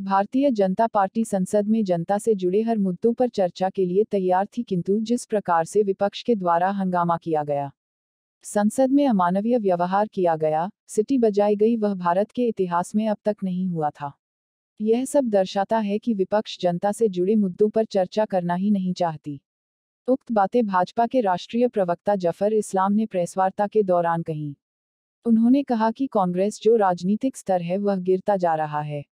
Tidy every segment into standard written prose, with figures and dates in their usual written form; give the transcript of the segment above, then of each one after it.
Bharatiya Janata party संसद में जनता से जुड़े हर मुद्दों पर चर्चा के लिए तैयार थी, किंतु जिस प्रकार से विपक्ष के द्वारा हंगामा किया गया, संसद में अमानवीय व्यवहार किया गया, सीटी बजाई गई, वह भारत के इतिहास में अब तक नहीं हुआ था। यह सब दर्शाता है कि विपक्ष जनता से जुड़े मुद्दों पर चर्चा करना ही नहीं चाहती। उक्त बातें भाजपा के राष्ट्रीय प्रवक्ता जफर इस्लाम ने प्रेसवार्ता के दौरान कही। उन्होंने कहा कि कांग्रेस जो राजनीतिक स्तर है वह गिरता जा रहा है।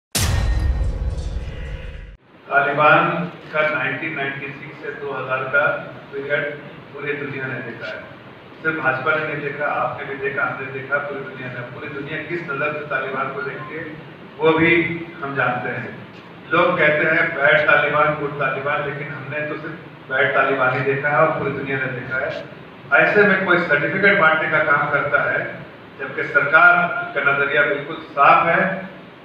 तालिबान का 1996 से 2000 का पीरियड पूरी दुनिया ने देखा है। सिर्फ भाजपा ने नहीं देखा, आपने भी देखा, हमने देखा, पूरी दुनिया ने। पूरी दुनिया किस नजर से तालिबान को देखती है वो भी हम जानते हैं। लोग कहते हैं बैड तालिबान, गुड तालिबान, लेकिन हमने तो सिर्फ बैड तालिबान ही देखा है और पूरी दुनिया ने देखा है। ऐसे में कोई सर्टिफिकेट बांटने का काम करता है, जबकि सरकार का नजरिया बिल्कुल साफ है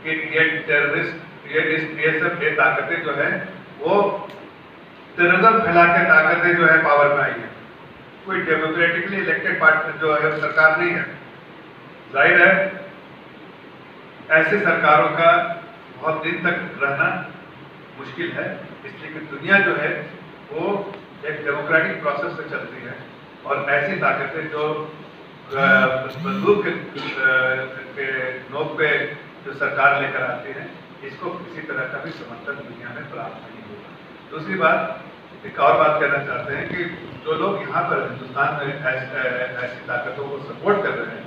कि ये टेररिस्ट, ये सब ये ताकतें जो है वो टेररिज्म फैला के ताकतें जो है पावर में आई है। कोई डेमोक्रेटिकली इलेक्टेड पार्टी जो है सरकार नहीं है। जाहिर है ऐसे सरकारों का बहुत दिन तक रहना मुश्किल है, इसलिए कि दुनिया जो है वो एक डेमोक्रेटिक प्रोसेस से चलती है और ऐसी ताकतें जो बंदूक के नोक पे जो सरकार लेकर आती है, इसको किसी तरह का भी समर्थन दुनिया में प्राप्त नहीं होगा। दूसरी बात, एक और बात कहना चाहते हैं कि जो लोग यहाँ पर हिंदुस्तान में ऐसी ताकतों को सपोर्ट कर रहे हैं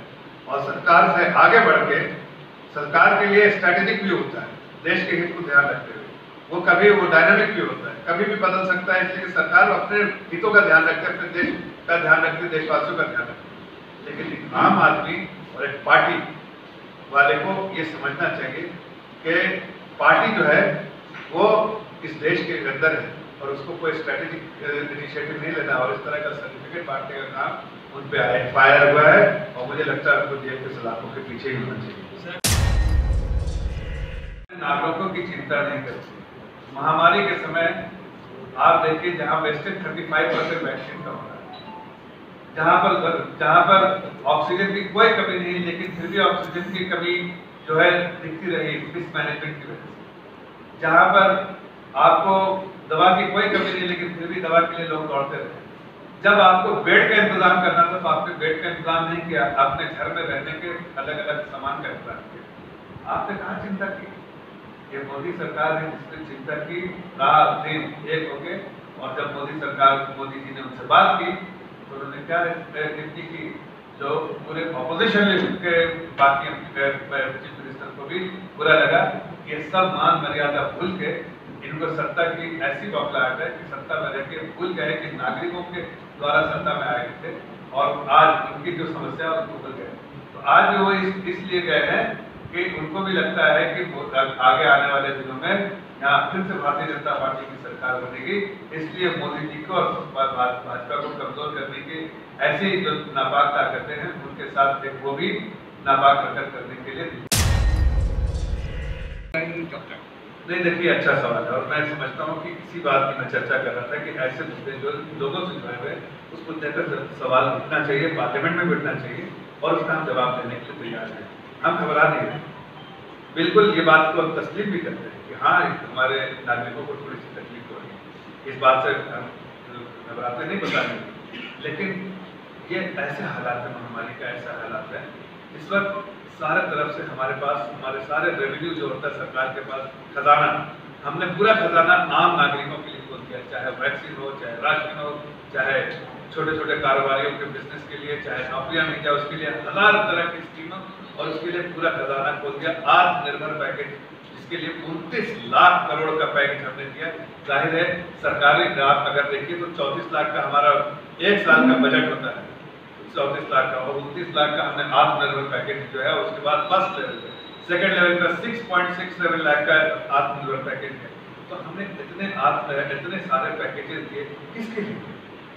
और सरकार से आगे बढ़ के, सरकार के लिए स्ट्रैटेजिक भी होता है, देश के हित को ध्यान रखते हुए, वो कभी वो डायनामिक भी होता है, कभी भी बदल सकता है, इसलिए सरकार अपने हितों का ध्यान रखते हैं, अपने देश का ध्यान रखते हैं, देशवासियों का ध्यान रखते हैं। लेकिन एक आम आदमी और एक पार्टी वाले को ये समझना चाहिए कि पार्टी जो है वो इस देश के अंदर है और उसको कोई स्ट्रेटेजिक इनिशिएटिव नहीं लेना और इस तरह का सर्टिफिकेट बांटने का काम उन पे फायर हुआ है और मुझे लगता है उनको जेल के सलाखों के पीछे ही होना चाहिए। नागरिकों की चिंता नहीं करती। महामारी के समय आप देखिए, जहाँ वेस्टेज 35% वैक्सीन का होता है, जहाँ पर ऑक्सीजन की कोई कमी नहीं, लेकिन फिर भी ऑक्सीजन की कमी जो है दिखती रही मिसमैनेजमेंट की वजह से। जहाँ पर आपको दवा की कोई कमी नहीं, लेकिन फिर भी दवा के लिए लोग दौड़ते रहे। जब आपको बेड का इंतजाम करना था तो आपने बेड का इंतजाम नहीं किया, आपने घर में रहने के अलग अलग सामान का इंतजाम किया। आपने कहाँ चिंता की? ये मोदी सरकार ने जिसने चिंता की, रात दिन एक हो गए। और जब मोदी जी ने उनसे बात की तो उन्होंने क्या नीति की, जो पूरे ऑपोजिशन के बाकी चीफ मिनिस्टर को भी बुरा लगा कि ये सब मान मर्यादा भूल के इनको सत्ता की ऐसी बौखलाहट है कि सत्ता में रह के भूल गए कि नागरिकों के द्वारा सत्ता में आए थे और आज उनकी जो समस्या उनको भूल गए। तो आज वो इसलिए गए हैं कि उनको भी लगता है कि आगे आने वाले दिनों में यहाँ फिर से भारतीय जनता पार्टी की सरकार बनेगी, इसलिए मोदी जी को और भाजपा को कमजोर करने की ऐसी जो नापाक ताकतें हैं उनके साथ वो भी नापाक हरकत करने के लिए। नहीं, देखिए अच्छा सवाल है और मैं समझता हूँ कि इसी बात की मैं चर्चा कर रहा था कि ऐसे मुद्दे जो लोगों से जुड़े हुए उस मुद्दे पर सवाल उठना चाहिए, पार्लियामेंट में बैठना चाहिए और उसका हम जवाब देने के लिए तैयार हैं। हम घबरा नहीं रहे, बिल्कुल ये बात को हम तस्लीम भी करते हैं कि हाँ हमारे नागरिकों को थोड़ी सी तकलीफ हो रही है, इस बात से हम घबराते नहीं, बताने। लेकिन ये ऐसे हालात है, महामारी का ऐसा हालात है इस वक्त, सारे तरफ से हमारे सारे रेवेन्यू जो होता है सरकार के पास, खजाना, हमने पूरा खजाना आम नागरिकों के लिए खोल दिया, चाहे वैक्सीन हो, चाहे राशन हो, चाहे छोटे छोटे कारोबारियों के बिजनेस के लिए, चाहे नौकरियां मिल जाए उसके लिए, हजार तरह की स्कीमों और उसके लिए पूरा खजाना खोल दिया। आत्मनिर्भर पैकेज जिसके लिए 29 लाख करोड़ का पैकेज हमने दिया। जाहिर है सरकारी आप अगर देखिए तो 34 लाख का हमारा एक साल का बजट होता है, 34 लाख का, और 29 लाख का हमने आत्मनिर्भर पैकेज जो है। उसके बाद फर्स्ट लेवल पे, सेकंड लेवल का 6.67 लाख का आत्मनिर्भर पैकेज है। तो हमने इतने सारे पैकेजेस दिए किसके लिए?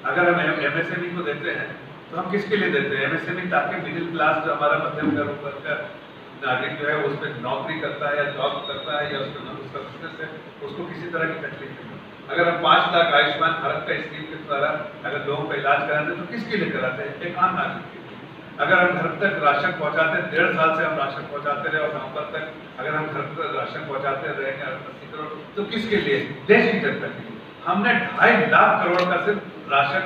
अगर हम एमएसएमई को देते हैं तो हम किसके लिए देते हैं एमएसएमई? ताकि मिडिल क्लास जो हमारा मध्यम वर्ग का नागरिक जो है उस पर नौकरी करता है या जॉब करता है या उसका बिजनेस है, उसको किसी तरह की तकलीफ नहीं। अगर हम 5 लाख आयुष्मान भारत का स्कीम के द्वारा अगर लोगों का इलाज कराते हैं तो किसके लिए कराते हैं? एक आम नागरिक के लिए। अगर हम घर तक राशन पहुंचाते, 1.5 साल से हम राशन पहुंचाते रहे और नवंबर तक अगर हम घर तक राशन पहुंचाते रहेंगे 80 करोड़, तो किसके लिए? देश की जनता के लिए। हमने 2.5 लाख करोड़ का सिर्फ राशन और